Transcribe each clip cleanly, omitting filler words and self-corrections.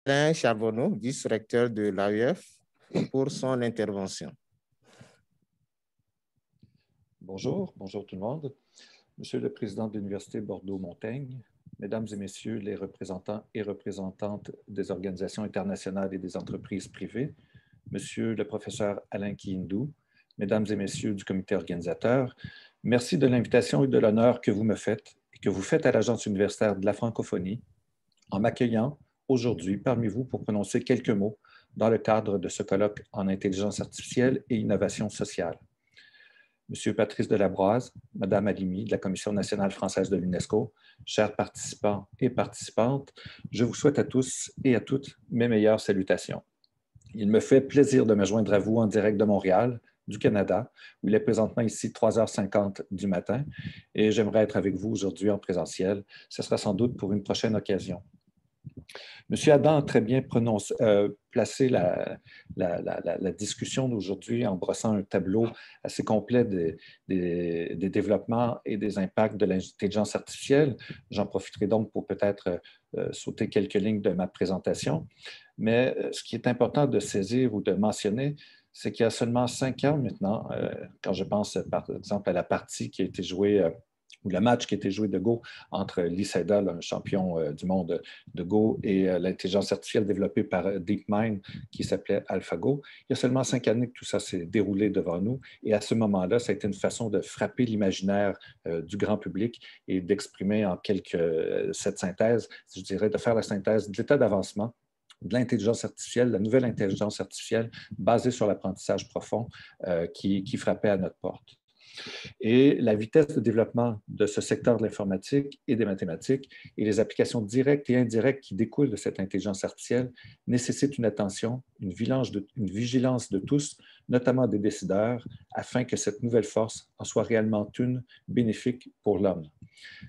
Alain Charbonneau, vice-recteur de l'AEF, pour son intervention. Bonjour tout le monde. Monsieur le Président de l'Université Bordeaux-Montaigne, Mesdames et Messieurs les représentants et représentantes des organisations internationales et des entreprises privées, Monsieur le Professeur Alain Kiindou, Mesdames et Messieurs du comité organisateur, merci de l'invitation et de l'honneur que vous me faites et que vous faites à l'Agence universitaire de la francophonie en m'accueillant aujourd'hui parmi vous pour prononcer quelques mots dans le cadre de ce colloque en intelligence artificielle et innovation sociale. Monsieur Patrice Delabroise, Madame Halimi de la Commission nationale française de l'UNESCO, chers participants et participantes, je vous souhaite à tous et à toutes mes meilleures salutations. Il me fait plaisir de me joindre à vous en direct de Montréal, du Canada, où il est présentement ici 3h50 du matin, et j'aimerais être avec vous aujourd'hui en présentiel. Ce sera sans doute pour une prochaine occasion. M. Adam a très bien placé la discussion d'aujourd'hui en brossant un tableau assez complet des développements et des impacts de l'intelligence artificielle. J'en profiterai donc pour peut-être sauter quelques lignes de ma présentation. Mais ce qui est important de saisir ou de mentionner, c'est qu'il y a seulement 5 ans maintenant, quand je pense par exemple à la partie qui a été jouée ou le match qui a été joué de Go entre Lee Sedol, un champion du monde de Go, et l'intelligence artificielle développée par DeepMind qui s'appelait AlphaGo. Il y a seulement 5 années que tout ça s'est déroulé devant nous. Et à ce moment-là, ça a été une façon de frapper l'imaginaire du grand public et d'exprimer en cette synthèse, je dirais, de faire la synthèse de l'état d'avancement de l'intelligence artificielle, la nouvelle intelligence artificielle basée sur l'apprentissage profond qui frappait à notre porte. Et la vitesse de développement de ce secteur de l'informatique et des mathématiques et les applications directes et indirectes qui découlent de cette intelligence artificielle nécessitent une attention, une vigilance de tous, notamment des décideurs, afin que cette nouvelle force en soit réellement une bénéfique pour l'homme.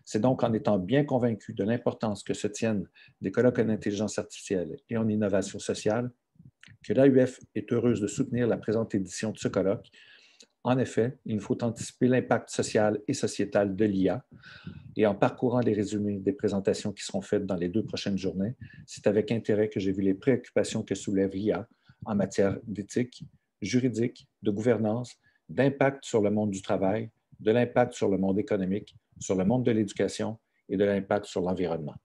C'est donc en étant bien convaincu de l'importance que se tiennent des colloques en intelligence artificielle et en innovation sociale que l'AUF est heureuse de soutenir la présente édition de ce colloque. En effet, il nous faut anticiper l'impact social et sociétal de l'IA et en parcourant les résumés des présentations qui seront faites dans les 2 prochaines journées, c'est avec intérêt que j'ai vu les préoccupations que soulève l'IA en matière d'éthique, juridique, de gouvernance, d'impact sur le monde du travail, de l'impact sur le monde économique, sur le monde de l'éducation et de l'impact sur l'environnement.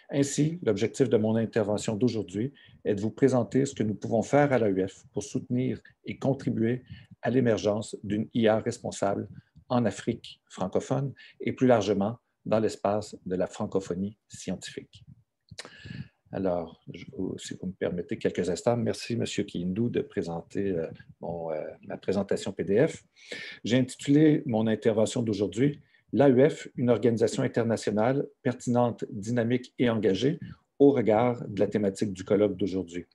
Ainsi, l'objectif de mon intervention d'aujourd'hui est de vous présenter ce que nous pouvons faire à l'AUF pour soutenir et contribuer à l'émergence d'une IA responsable en Afrique francophone et plus largement dans l'espace de la francophonie scientifique. Alors, si vous me permettez quelques instants, merci M. Kiindou de présenter ma présentation PDF. J'ai intitulé mon intervention d'aujourd'hui l'AUF, une organisation internationale pertinente, dynamique et engagée au regard de la thématique du colloque d'aujourd'hui.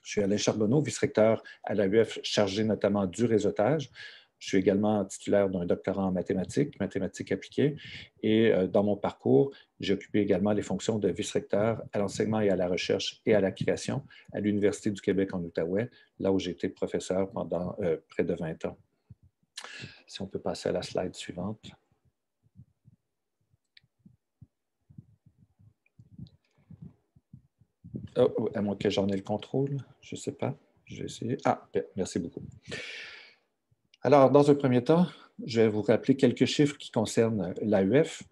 Je suis Alain Charbonneau, vice-recteur à l'AUF, chargé notamment du réseautage. Je suis également titulaire d'un doctorat en mathématiques appliquées. Et dans mon parcours, j'ai occupé également les fonctions de vice-recteur à l'enseignement et à la recherche et à la création à l'Université du Québec en Outaouais, là où j'ai été professeur pendant près de 20 ans. Si on peut passer à la slide suivante. Oh, à moins que j'en ai le contrôle, je ne sais pas. Je vais essayer. Ah, merci beaucoup. Alors, dans un premier temps, je vais vous rappeler quelques chiffres qui concernent l'AUF.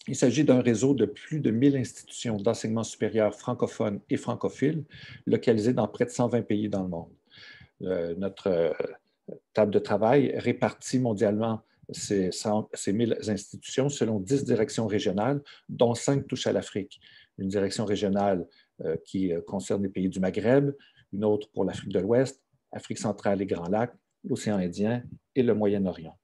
Il s'agit d'un réseau de plus de 1000 institutions d'enseignement supérieur francophones et francophiles localisées dans près de 120 pays dans le monde. Notre table de travail répartit mondialement ces 1000 institutions selon 10 directions régionales, dont 5 touchent à l'Afrique. Une direction régionale qui concerne les pays du Maghreb, une autre pour l'Afrique de l'Ouest, Afrique centrale et Grands Lacs, l'océan Indien et le Moyen-Orient.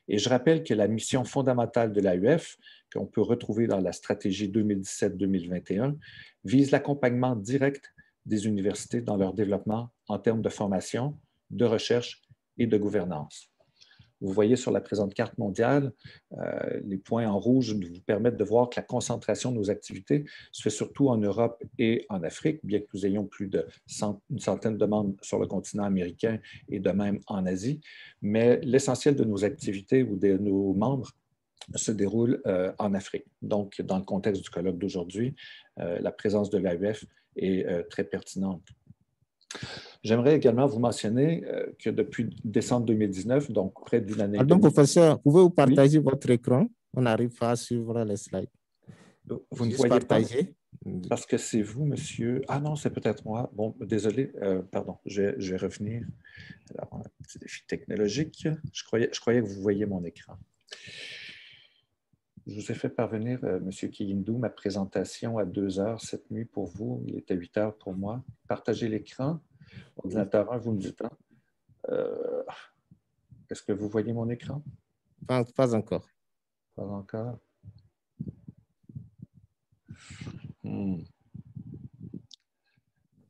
Et je rappelle que la mission fondamentale de l'AUF, qu'on peut retrouver dans la stratégie 2017-2021, vise l'accompagnement direct des universités dans leur développement en termes de formation, de recherche et de gouvernance. Vous voyez sur la présente carte mondiale, les points en rouge vous permettent de voir que la concentration de nos activités se fait surtout en Europe et en Afrique, bien que nous ayons plus une centaine de membres sur le continent américain et de même en Asie. Mais l'essentiel de nos activités ou de nos membres se déroule en Afrique. Donc, dans le contexte du colloque d'aujourd'hui, la présence de l'AUF est très pertinente. J'aimerais également vous mentionner que depuis décembre 2019, donc près d'une année et Pardon, demie... professeur, pouvez-vous partager Oui? votre écran? On n'arrive pas à suivre les slides. Vous ne Juste voyez pas partager. parce que c'est vous, monsieur. Ah non, c'est peut-être moi. Bon, désolé, pardon, je vais revenir. Alors, un petit défi technologique. Je croyais que vous voyiez mon écran. Je vous ai fait parvenir, monsieur Kiyindou, ma présentation à 2 heures cette nuit pour vous. Il était 8 heures pour moi. Partagez l'écran. Ordinateur 1, vous me dites. Est-ce que vous voyez mon écran? Pas encore. Pas encore.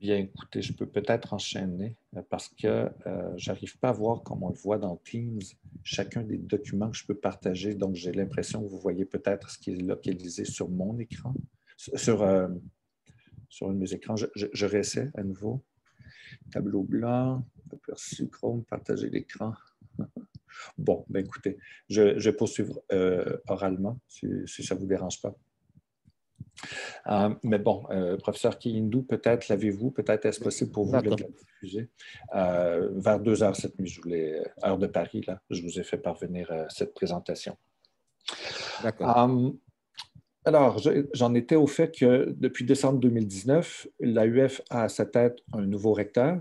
Bien, écoutez, je peux peut-être enchaîner parce que je n'arrive pas à voir, comme on le voit dans Teams, chacun des documents que je peux partager. Donc, j'ai l'impression que vous voyez peut-être ce qui est localisé sur mon écran, sur un de mes écrans. Je réessaie à nouveau. Tableau blanc, aperçu Chrome, partager l'écran. Bon, ben écoutez, je vais poursuivre oralement, si ça ne vous dérange pas. Mais bon, professeur Kiyindou, peut-être l'avez-vous, peut-être est-ce possible pour vous de la diffuser. Vers 2 heures cette nuit, heure de Paris, là, je vous ai fait parvenir cette présentation. D'accord. Alors, j'en étais au fait que depuis décembre 2019, l'AUF a à sa tête un nouveau recteur.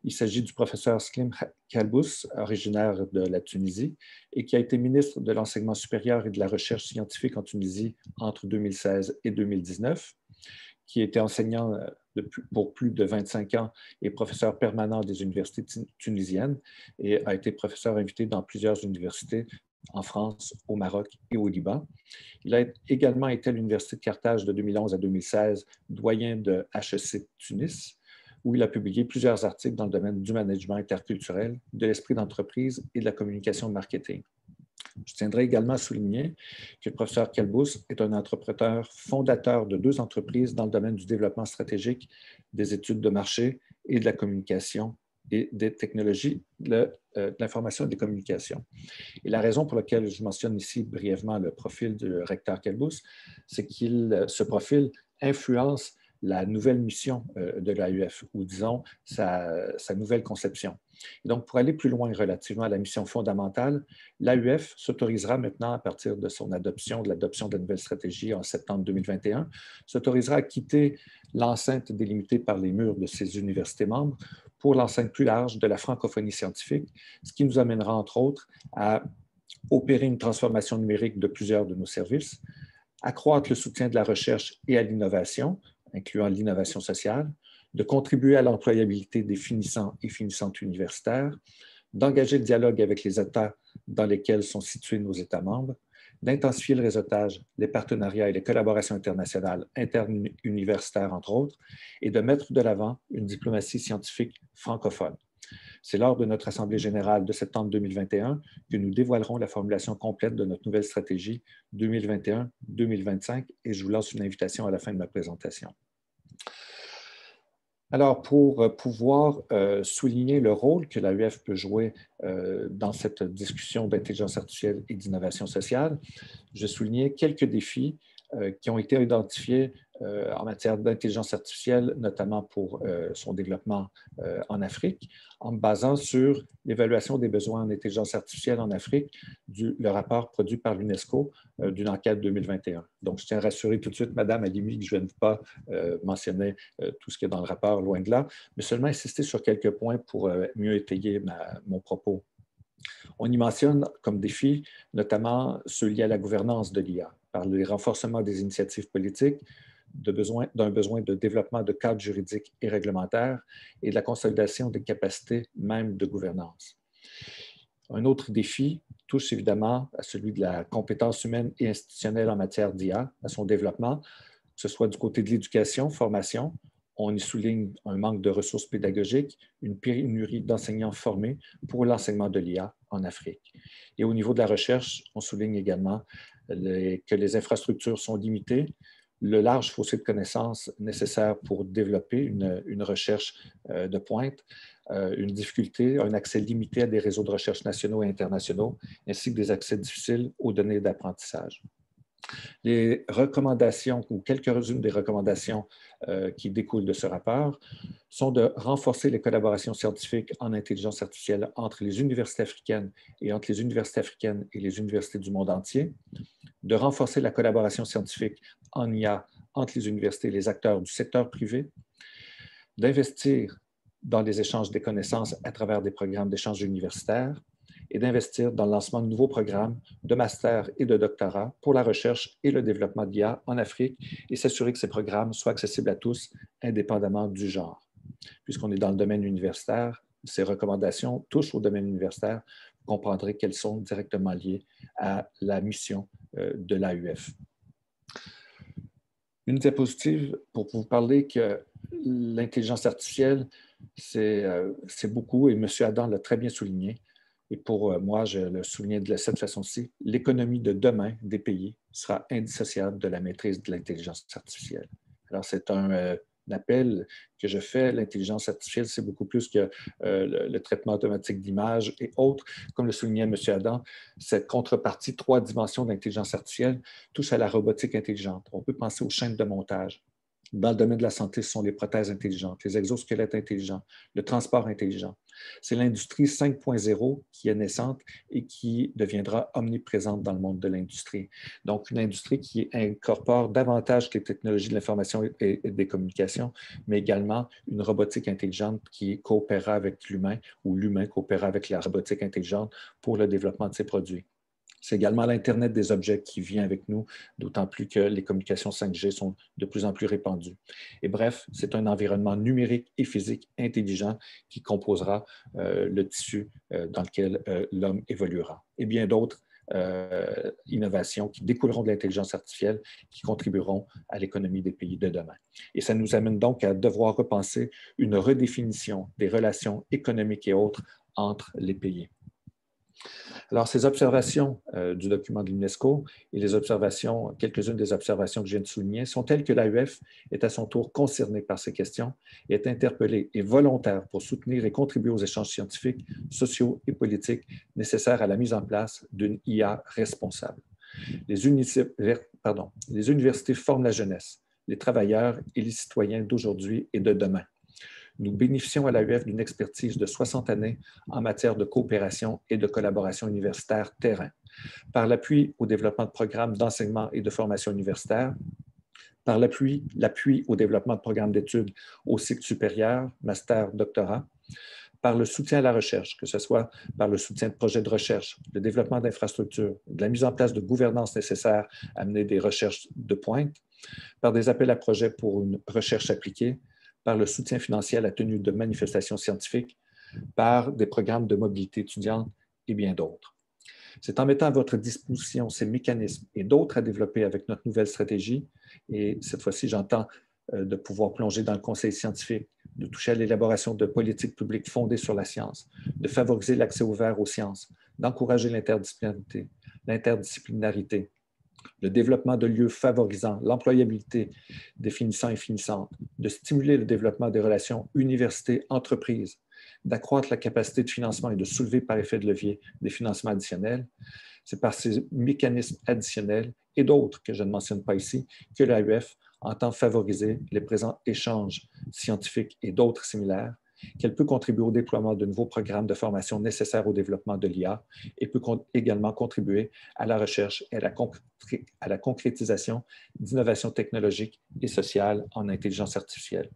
Il s'agit du professeur Slim Kalbous, originaire de la Tunisie, et qui a été ministre de l'Enseignement supérieur et de la Recherche scientifique en Tunisie entre 2016 et 2019, qui était enseignant pour plus de 25 ans et professeur permanent des universités tunisiennes, et a été professeur invité dans plusieurs universités en France, au Maroc et au Liban. Il a également été à l'Université de Carthage de 2011 à 2016, doyen de HEC Tunis, où il a publié plusieurs articles dans le domaine du management interculturel, de l'esprit d'entreprise et de la communication marketing. Je tiendrai également à souligner que le professeur Kalbous est un entrepreneur fondateur de 2 entreprises dans le domaine du développement stratégique, des études de marché et de la communication et des technologies de l'information et des communications. Et la raison pour laquelle je mentionne ici brièvement le profil du recteur Kalbous, c'est que ce profil influence la nouvelle mission de l'AUF, ou disons sa nouvelle conception. Et donc, pour aller plus loin relativement à la mission fondamentale, l'AUF s'autorisera maintenant, à partir de son adoption, de l'adoption de la nouvelle stratégie en septembre 2021, s'autorisera à quitter l'enceinte délimitée par les murs de ses universités membres pour l'enceinte plus large de la francophonie scientifique, ce qui nous amènera, entre autres, à opérer une transformation numérique de plusieurs de nos services, accroître le soutien de la recherche et à l'innovation, incluant l'innovation sociale, de contribuer à l'employabilité des finissants et finissantes universitaires, d'engager le dialogue avec les États dans lesquels sont situés nos États membres, d'intensifier le réseautage, les partenariats et les collaborations internationales interuniversitaires, entre autres, et de mettre de l'avant une diplomatie scientifique francophone. C'est lors de notre Assemblée générale de septembre 2021 que nous dévoilerons la formulation complète de notre nouvelle stratégie 2021-2025 et je vous lance une invitation à la fin de ma présentation. Alors, pour pouvoir souligner le rôle que l'AUF peut jouer dans cette discussion d'intelligence artificielle et d'innovation sociale, je vais souligner quelques défis qui ont été identifiés en matière d'intelligence artificielle, notamment pour son développement en Afrique, en me basant sur l'évaluation des besoins en intelligence artificielle en Afrique, le rapport produit par l'UNESCO d'une enquête 2021. Donc, je tiens à rassurer tout de suite, Madame Halimi, que je ne vais pas mentionner tout ce qui est dans le rapport, loin de là, mais seulement insister sur quelques points pour mieux étayer mon propos. On y mentionne comme défi notamment ceux liés à la gouvernance de l'IA, par le renforcement des initiatives politiques, d'un besoin de développement de cadres juridiques et réglementaires et de la consolidation des capacités même de gouvernance. Un autre défi touche évidemment à celui de la compétence humaine et institutionnelle en matière d'IA, à son développement, que ce soit du côté de l'éducation, formation. On y souligne un manque de ressources pédagogiques, une pénurie d'enseignants formés pour l'enseignement de l'IA en Afrique. Et au niveau de la recherche, on souligne également que les infrastructures sont limitées, le large fossé de connaissances nécessaire pour développer une recherche de pointe, une difficulté, un accès limité à des réseaux de recherche nationaux et internationaux, ainsi que des accès difficiles aux données d'apprentissage. Les recommandations, ou quelques-unes des recommandations qui découlent de ce rapport, sont de renforcer les collaborations scientifiques en intelligence artificielle entre les universités africaines et entre les universités africaines et les universités du monde entier, de renforcer la collaboration scientifique en IA entre les universités et les acteurs du secteur privé, d'investir dans les échanges des connaissances à travers des programmes d'échange universitaires et d'investir dans le lancement de nouveaux programmes de master et de doctorat pour la recherche et le développement d'IA en Afrique et s'assurer que ces programmes soient accessibles à tous, indépendamment du genre. Puisqu'on est dans le domaine universitaire, ces recommandations touchent au domaine universitaire, vous comprendrez qu'elles sont directement liées à la mission de l'AUF. Une diapositive pour vous parler que l'intelligence artificielle, c'est beaucoup, et M. Adam l'a très bien souligné, et pour moi, je le souligne de cette façon-ci, l'économie de demain des pays sera indissociable de la maîtrise de l'intelligence artificielle. Alors, c'est un appel que je fais. L'intelligence artificielle, c'est beaucoup plus que le traitement automatique d'images et autres. Comme le soulignait M. Adam, cette contrepartie, 3 dimensions d'intelligence artificielle, touche à la robotique intelligente. On peut penser aux chaînes de montage. Dans le domaine de la santé, ce sont les prothèses intelligentes, les exosquelettes intelligents, le transport intelligent. C'est l'industrie 5.0 qui est naissante et qui deviendra omniprésente dans le monde de l'industrie. Donc, une industrie qui incorpore davantage que les technologies de l'information et des communications, mais également une robotique intelligente qui coopérera avec l'humain ou l'humain coopérera avec la robotique intelligente pour le développement de ses produits. C'est également l'Internet des objets qui vient avec nous, d'autant plus que les communications 5G sont de plus en plus répandues. Et bref, c'est un environnement numérique et physique intelligent qui composera le tissu dans lequel l'homme évoluera. Et bien d'autres innovations qui découleront de l'intelligence artificielle, qui contribueront à l'économie des pays de demain. Et ça nous amène donc à devoir repenser une redéfinition des relations économiques et autres entre les pays. Alors, ces observations du document de l'UNESCO et les observations, quelques-unes des observations que je viens de souligner, sont telles que l'AUF est à son tour concernée par ces questions et est interpellée et volontaire pour soutenir et contribuer aux échanges scientifiques, sociaux et politiques nécessaires à la mise en place d'une IA responsable. Les universités forment la jeunesse, les travailleurs et les citoyens d'aujourd'hui et de demain. Nous bénéficions à l'AUF d'une expertise de 60 années en matière de coopération et de collaboration universitaire terrain. Par l'appui au développement de programmes d'enseignement et de formation universitaire, par l'appui au développement de programmes d'études au cycle supérieur, master, doctorat, par le soutien à la recherche, que ce soit par le soutien de projets de recherche, le développement d'infrastructures, de la mise en place de gouvernance nécessaire à mener des recherches de pointe, par des appels à projets pour une recherche appliquée, par le soutien financier à la tenue de manifestations scientifiques, par des programmes de mobilité étudiante et bien d'autres. C'est en mettant à votre disposition ces mécanismes et d'autres à développer avec notre nouvelle stratégie, et cette fois-ci, j'entends de pouvoir plonger dans le conseil scientifique, de toucher à l'élaboration de politiques publiques fondées sur la science, de favoriser l'accès ouvert aux sciences, d'encourager l'interdisciplinarité, le développement de lieux favorisant l'employabilité définissant et finissante, de stimuler le développement des relations université-entreprise, d'accroître la capacité de financement et de soulever par effet de levier des financements additionnels. C'est par ces mécanismes additionnels et d'autres que je ne mentionne pas ici que l'AUF entend favoriser les présents échanges scientifiques et d'autres similaires, qu'elle peut contribuer au déploiement de nouveaux programmes de formation nécessaires au développement de l'IA et peut également contribuer à la recherche et à la concrétisation d'innovations technologiques et sociales en intelligence artificielle.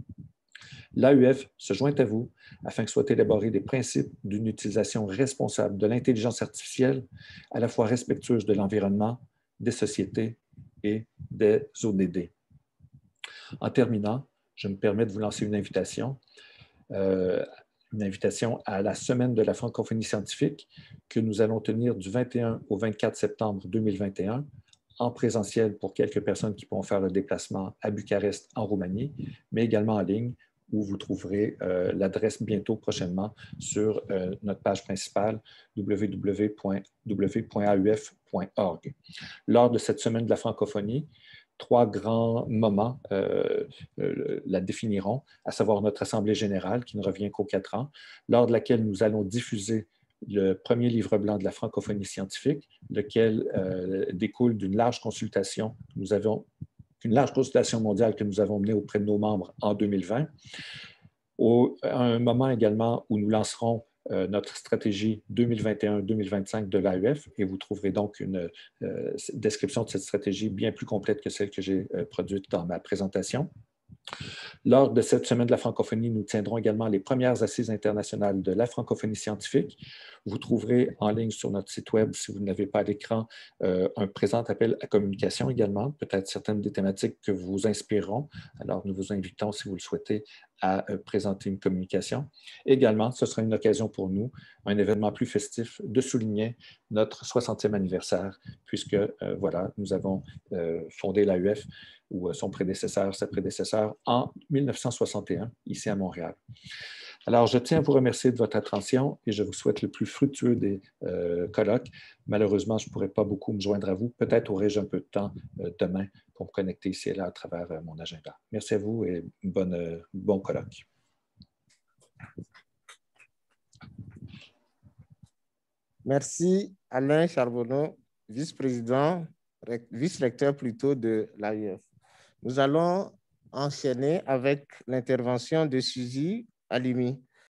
L'AUF se joint à vous afin que soient élaborés des principes d'une utilisation responsable de l'intelligence artificielle, à la fois respectueuse de l'environnement, des sociétés et des ODD. En terminant, je me permets de vous lancer une invitation à la semaine de la francophonie scientifique que nous allons tenir du 21 au 24 septembre 2021 en présentiel pour quelques personnes qui pourront faire le déplacement à Bucarest en Roumanie, mais également en ligne où vous trouverez l'adresse bientôt prochainement sur notre page principale www.auf.org. Lors de cette semaine de la francophonie, 3 grands moments la définiront, à savoir notre Assemblée générale, qui ne revient qu'aux 4 ans, lors de laquelle nous allons diffuser le premier livre blanc de la francophonie scientifique, lequel découle d'une large consultation. Nous avons une large consultation mondiale que nous avons menée auprès de nos membres en 2020. À un moment également où nous lancerons notre stratégie 2021-2025 de l'AEF, et vous trouverez donc une description de cette stratégie bien plus complète que celle que j'ai produite dans ma présentation. Lors de cette semaine de la francophonie, nous tiendrons également les premières assises internationales de la francophonie scientifique. Vous trouverez en ligne sur notre site web, si vous n'avez pas à l'écran, un présent appel à communication également, peut-être certaines des thématiques que vous inspireront. Alors, nous vous invitons, si vous le souhaitez, à présenter une communication. Également, ce sera une occasion pour nous, un événement plus festif, de souligner notre 60e anniversaire, puisque, voilà, nous avons fondé l'AEF, ou son prédécesseur, sa prédécesseur, en 1961, ici à Montréal. Alors, je tiens à vous remercier de votre attention et je vous souhaite le plus fructueux des colloques. Malheureusement, je ne pourrai pas beaucoup me joindre à vous. Peut-être aurai-je un peu de temps demain pour me connecter ici et là à travers mon agenda. Merci à vous et bon colloque. Merci Alain Charbonneau, vice-recteur plutôt de l'AEF. Nous allons enchaîner avec l'intervention de Suzy Halimi.